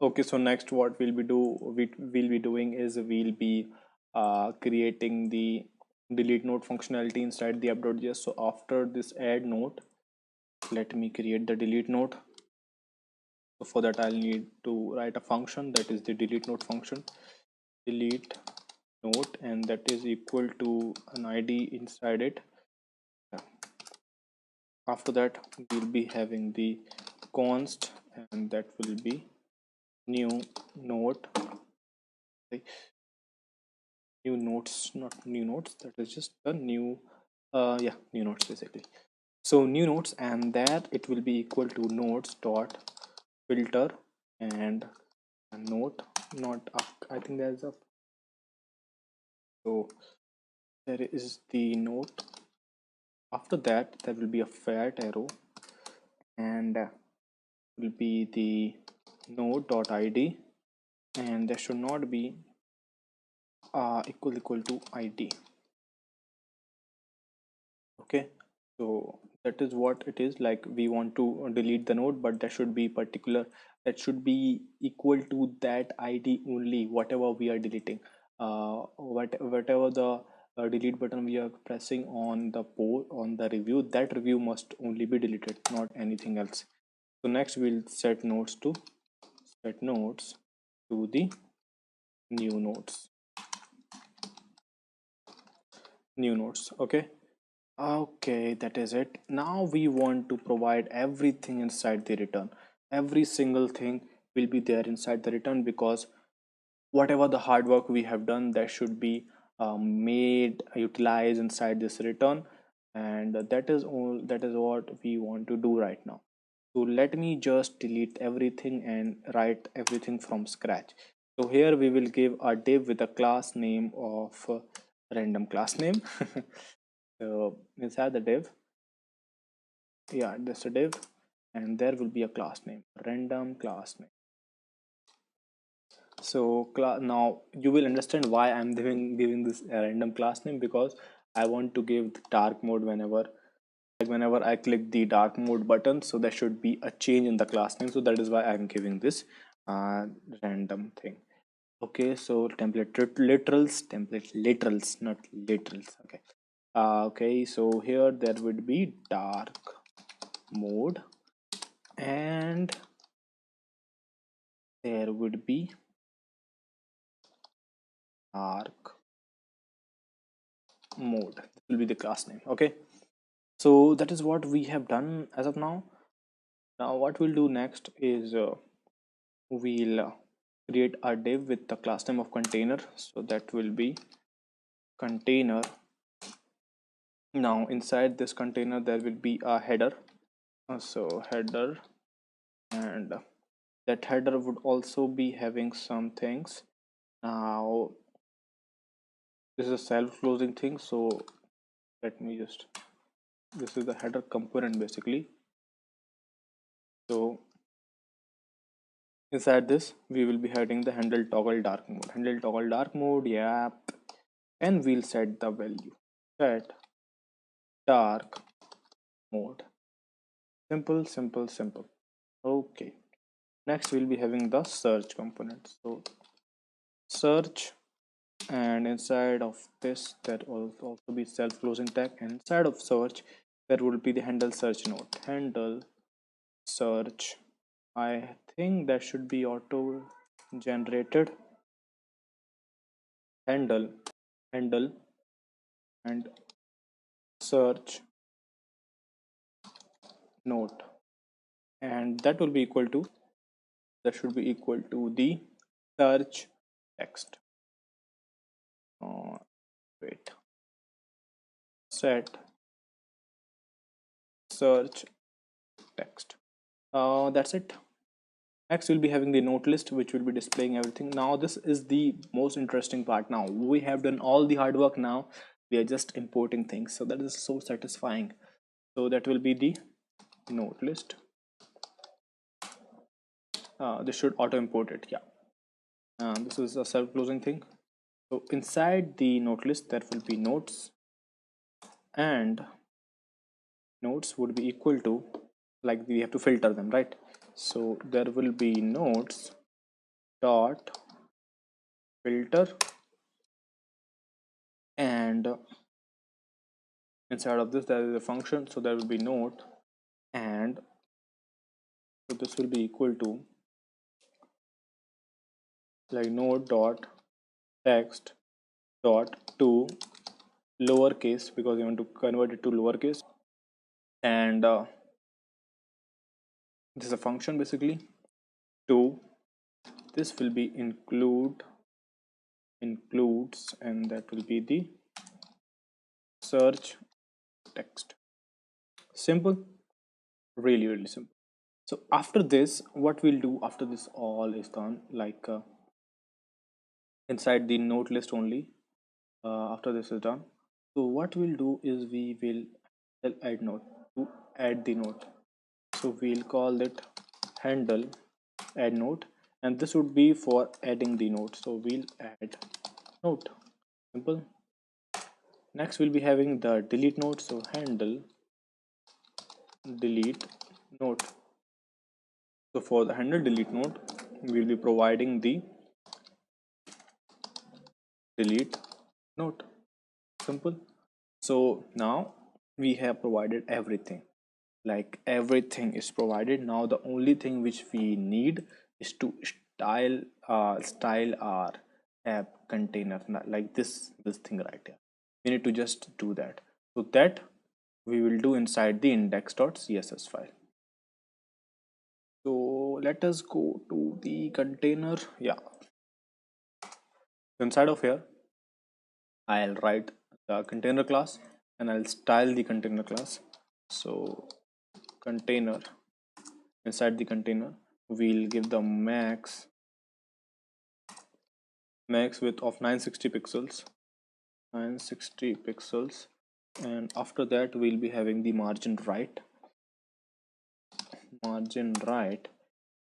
Okay, so next what we'll be doing is we'll be creating the delete node functionality inside the app.js. So after this add node, let me create the delete node. So for that I'll need to write a function, that is the delete node function. Delete node, and that is equal to an id inside it. After that we'll be having the const, and that will be new node. Okay. New nodes, not new nodes, that is just a new yeah, new nodes basically. So new nodes, and that it will be equal to nodes dot filter and a node, not up. I think there's a, so there is the node. After that there will be a fat arrow, and will be the node dot id, and there should not be equal to id. Okay, so that is what it is. Like, we want to delete the node, but that should be particular, that should be equal to that id only, whatever we are deleting. Whatever the delete button we are pressing on the port, on the review, that review must only be deleted, not anything else. So next we'll set nodes to the new nodes. Okay. Okay, that is it. Now we want to provide everything inside the return. Every single thing will be there inside the return, because whatever the hard work we have done, that should be made, utilized inside this return, and that is all. That is what we want to do right now. So let me just delete everything and write everything from scratch. So here we will give a div with a class name of random class name. So inside the div, yeah, just a div, and there will be a class name, random class name. So now you will understand why I'm giving this random class name, because I want to give the dark mode whenever I click the dark mode button, so there should be a change in the class name. So that is why I'm giving this random thing. Okay, so template literals, not literals. Okay. Okay, so here there would be dark mode, and there would be dark mode. This will be the class name. Okay, so that is what we have done as of now. Now what we'll do next is we'll create a div with the class name of container. So that will be container. Now inside this container there will be a header. So header, and that header would also be having some things. Now this is a self-closing thing, so let me just, this is the header component basically. So inside this we will be having the handle toggle dark mode, yeah, and we'll set the value, set dark mode. Simple. Okay, next we'll be having the search component. So search, and inside of this there will also be self-closing tag, and inside of search there will be the handle search node, handle search. I think that should be auto generated, handle and search node, and that will be equal to, that should be equal to the search text. Wait, set search text. That's it. Next we'll be having the note list, which will be displaying everything. Now this is the most interesting part. Now we have done all the hard work, now we are just importing things, so that is so satisfying. So that will be the note list. This should auto import it, yeah. This is a self-closing thing. So inside the note list there will be notes, and notes would be equal to, like, we have to filter them, right? So there will be notes dot filter, and inside of this there is a function, so there will be note, and so this will be equal to like note dot text dot to lowercase, because you want to convert it to lowercase, and this is a function basically. To this will be includes, and that will be the search text. Simple, really simple. So after this, what we'll do after this all is done, like inside the note list only, after this is done, so what we'll do is we will tell add note to add the note. So we'll call it handle add note, and this would be for adding the note, so we'll add note. Simple. Next we'll be having the delete note, so handle delete note. So for the handle delete note, we'll be providing the delete note. Simple. So now we have provided everything, like everything is provided. Now the only thing which we need is to style our app container, like this thing right here. We need to just do that, so that we will do inside the index.css file. So let us go to the container. Yeah, inside of here I'll write the container class, and I'll style the container class. So container, inside the container we'll give the max width of 960 pixels, 960 pixels, and after that we'll be having the margin right,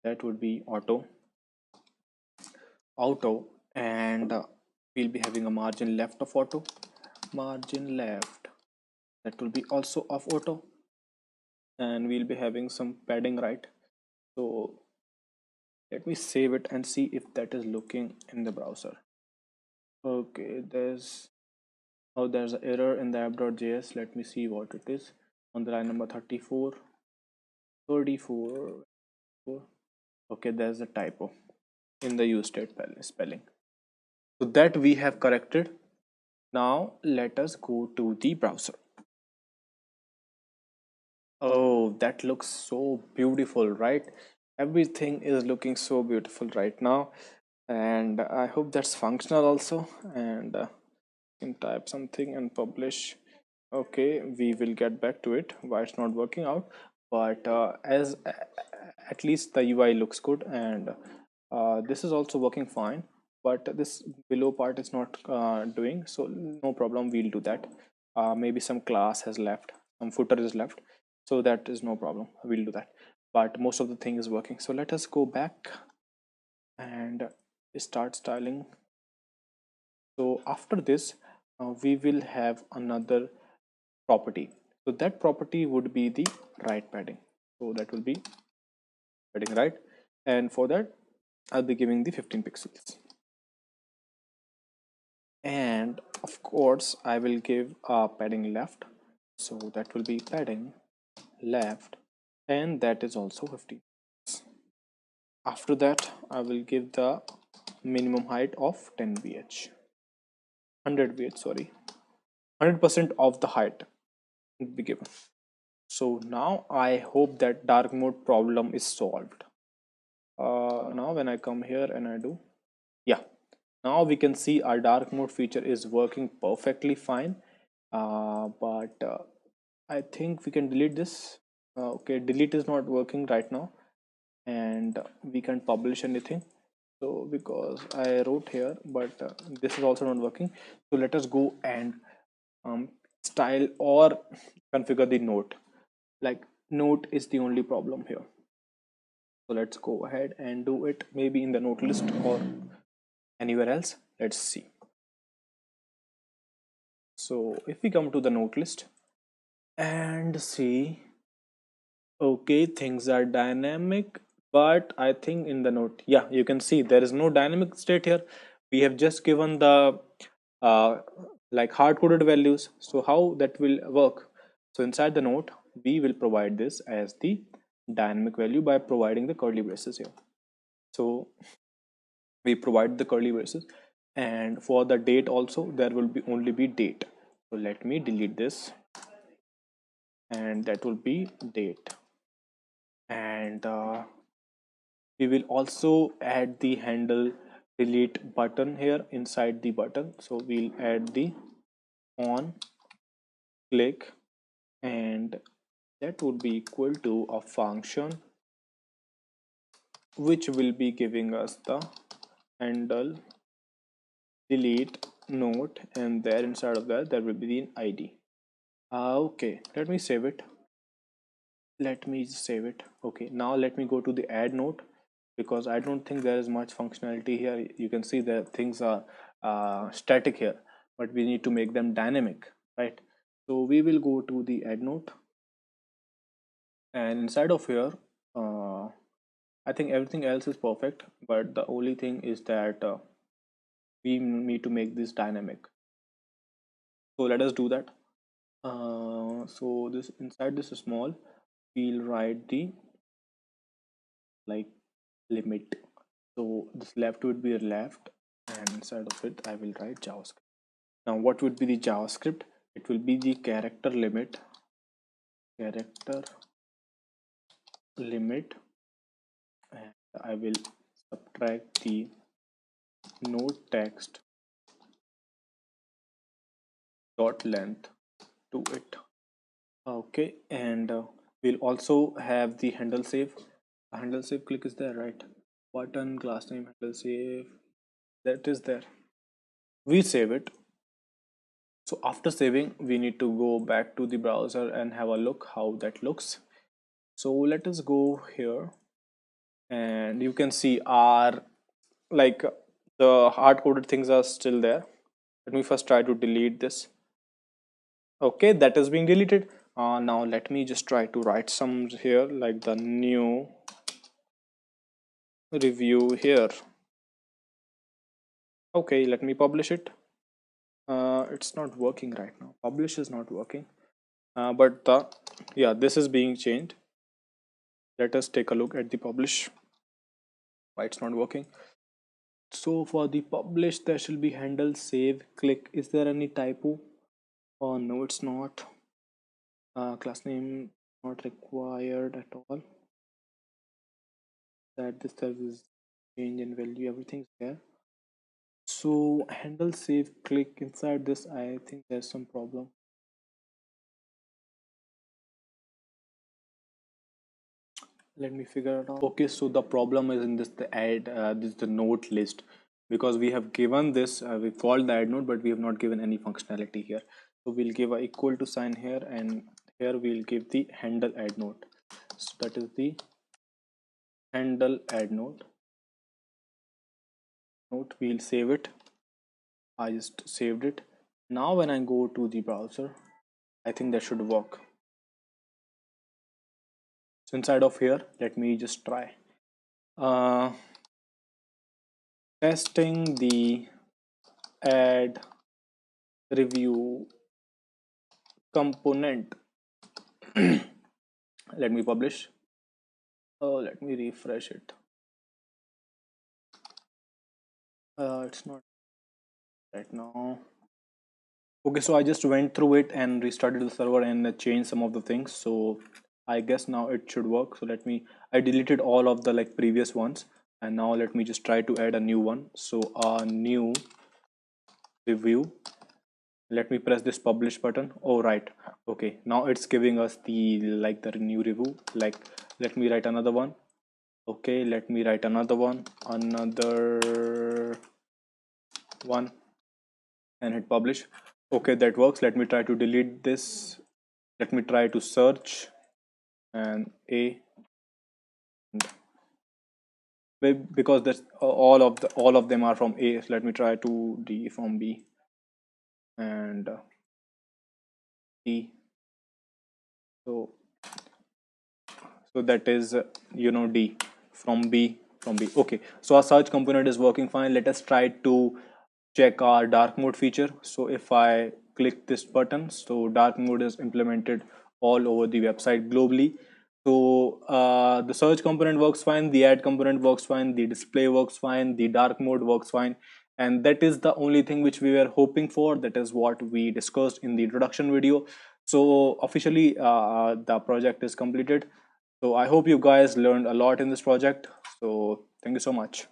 that would be auto, and we'll be having a margin left of auto, margin left, that will be also of auto, and we'll be having some padding right. So let me save it and see if that is looking in the browser. Okay, there's an error in the app.js. Let me see what it is on the line number 34. Okay, there's a typo in the use state spelling, so that we have corrected. Now let us go to the browser. Oh, that looks so beautiful, right? Everything is looking so beautiful right now, and I hope that's functional also. And can type something and publish. Okay, we will get back to it why it's not working out, but as at least the UI looks good, and this is also working fine, but this below part is not doing, so no problem, we'll do that. Maybe some class has left, some footer is left, so that is no problem, we'll do that, but most of the thing is working. So let us go back and start styling. So after this we will have another property, so that property would be the right padding, so that will be padding right, and for that I'll be giving the 15 pixels, and of course I will give a padding left, so that will be padding left, and that is also 15. After that I will give the minimum height of 10 vh 100 vh, sorry, 100% of the height will be given. So now I hope that dark mode problem is solved. Now when I come here and I do, yeah, now we can see our dark mode feature is working perfectly fine, but I think we can delete this. Okay, delete is not working right now, and we can't publish anything, so because I wrote here, but this is also not working. So let us go and style or configure the note. Like, note is the only problem here, so let's go ahead and do it, maybe in the note list or anywhere else. Let's see. So if we come to the note list and see, okay, things are dynamic, but I think in the note, yeah, you can see there is no dynamic state here. We have just given the uh, like hard coded values. So how that will work? So inside the note, we will provide this as the dynamic value by providing the curly braces here. So we provide the curly braces, and for the date also there will be only be date. So let me delete this, and that will be date. And we will also add the handle delete button here inside the button. So we'll add the on click, and that would be equal to a function which will be giving us the handle delete note, and there inside of that there will be the id. Okay, let me save it. Okay, now let me go to the add note, because I don't think there is much functionality here. You can see that things are static here, but we need to make them dynamic, right? So we will go to the add note, and inside of here I think everything else is perfect, but the only thing is that we need to make this dynamic. So let us do that. So this inside this small, we'll write the like limit. So this left would be left, and inside of it I will write JavaScript. Now what would be the JavaScript? It will be the character limit, and I will subtract the node text dot length to it. Okay, and we'll also have the handle save. The handle save click is there, right? Button class name handle save, that is there. We save it. So after saving, we need to go back to the browser and have a look how that looks. So let us go here, and you can see our like the hard coded things are still there. Let me first try to delete this. Okay, that is being deleted. Now let me just try to write some here, like the new review here. Okay, let me publish it. It's not working right now. Publish is not working, but the yeah, this is being changed. Let us take a look at the publish. Why it's not working? So for the publish, there should be handle save click. Is there any typo? Oh no, it's not. Class name not required at all. That this service change in value, everything's there. So handle save click inside this, I think there's some problem. Let me figure it out. Okay, so the problem is in this the add this the note list, because we have given this we called the add note, but we have not given any functionality here. So we'll give a equal to sign here, and here we'll give the handle add note. So that is the handle add note. We'll save it. I just saved it. Now when I go to the browser, I think that should work. So inside of here, let me just try uh, testing the add review component. Let me publish. Oh, let me refresh it. It's not right now. Okay, so I just went through it and restarted the server and changed some of the things. So I guess now it should work. So let me, I deleted all of the like previous ones, and now let me just try to add a new one. So a new review. Let me press this publish button. Oh right, okay, now it's giving us the like the new review. Like let me write another one. Okay, let me write another one, and hit publish. Okay, that works. Let me try to delete this. Let me try to search, and a, because that's all of them are from A. So let me try to D from B, and D. So that is D from B. Okay, so our search component is working fine. Let us try to check our dark mode feature. So if I click this button, so dark mode is implemented all over the website globally. So the search component works fine, the add component works fine, the display works fine, the dark mode works fine, and that is the only thing which we were hoping for. That is what we discussed in the introduction video. So officially the project is completed. So I hope you guys learned a lot in this project. So thank you so much.